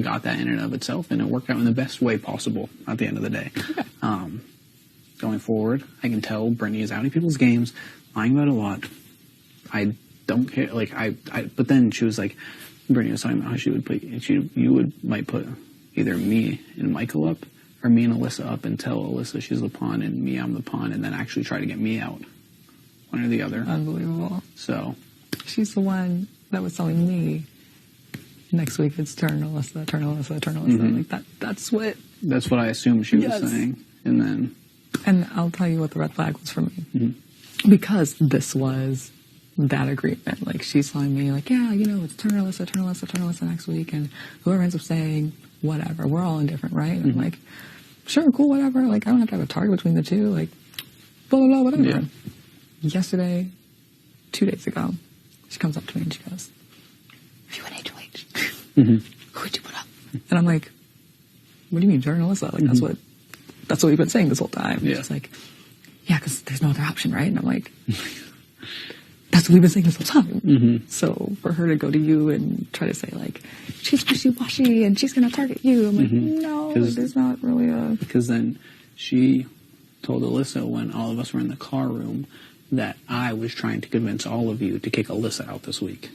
got that in and of itself, and it worked out in the best way possible at the end of the day. Okay. Going forward, I can tell Brittany is outing people's games, lying about a lot. I don't care. Like but then she was like, Brittany was talking about how she would put might put either me and Michael up, or me and Alyssa up, and tell Alyssa she's the pawn and me I'm the pawn, and then actually try to get me out. One or the other. Unbelievable. So she's the one that was telling me next week it's turn Alyssa. Mm-hmm. Like that's what I assumed she was saying. And I'll tell you what the red flag was for me. Mm-hmm. Because this was that agreement. Like, she's telling me, like, yeah, it's turn Alyssa next week, and whoever ends up saying whatever, we're all indifferent, right? And mm-hmm. I'm like, sure, cool, whatever. Like, I don't have to have a target between the two. Like, blah, blah, blah, whatever. Yeah. Yesterday, 2 days ago, she comes up to me and she goes, if you win HOH, mm-hmm. who would you put up? And I'm like, what do you mean, turn Alyssa? Like, mm-hmm. that's what we've been saying this whole time. Yeah. She's like, yeah, because there's no other option, right? And I'm like, that's what we've been saying this whole time. Mm-hmm. So for her to go to you and try to say, like, she's wishy-washy and she's going to target you, I'm like, mm-hmm. no, there's not really a... Because then she told Alyssa when all of us were in the car room that I was trying to convince all of you to kick Alyssa out this week.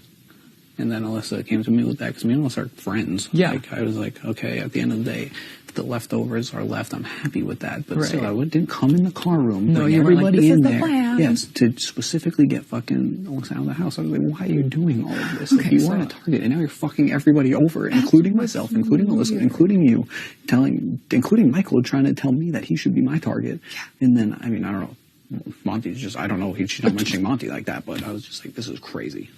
And then Alyssa came to me with that, because me and Alyssa are friends. Yeah. Like, I was like, okay, at the end of the day, if the leftovers are left, I'm happy with that. But right. still, I didn't come in the car room, no, bring you everybody like, this in is the there. Plan. Yes, to specifically get fucking Alyssa out of the house. I was like, why are you doing all of this? Okay, like, you weren't a target, and now you're fucking everybody over, including myself, including Alyssa, including you, including Michael, trying to tell me that he should be my target. Yeah. And then, I mean, I don't know. Monty's just, I don't know, she's not mentioning Monty like that, but I was just like, this is crazy.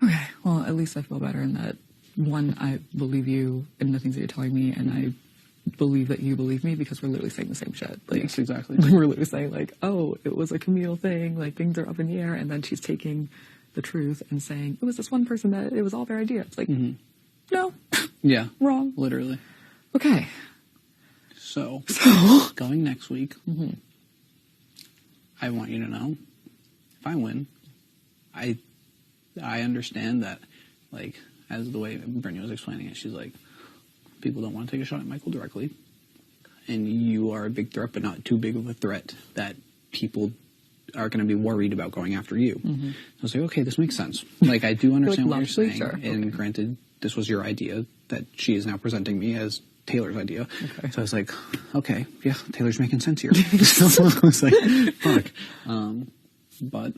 Okay, well, at least I feel better in that, one, I believe you in the things that you're telling me, and I believe that you believe me, because we're literally saying the same shit. Like, yes, exactly. We're literally saying, like, oh, it was a communal thing, like, things are up in the air, and then she's taking the truth and saying, it was this one person that it was all their idea. It's like, mm-hmm. no. Yeah. Wrong. Literally. Okay. So going next week, mm-hmm. I want you to know, if I win, I understand that, like, as the way Brittany was explaining it, she's like, people don't want to take a shot at Michael directly, and you are a big threat, but not too big of a threat that people are going to be worried about going after you. Mm-hmm. I was like, okay, this makes sense. Like, I do understand what you're saying, sure. And granted, this was your idea that she is now presenting me as Taylor's idea. Okay. So I was like, okay, yeah, Taylor's making sense here. So I was like, fuck. But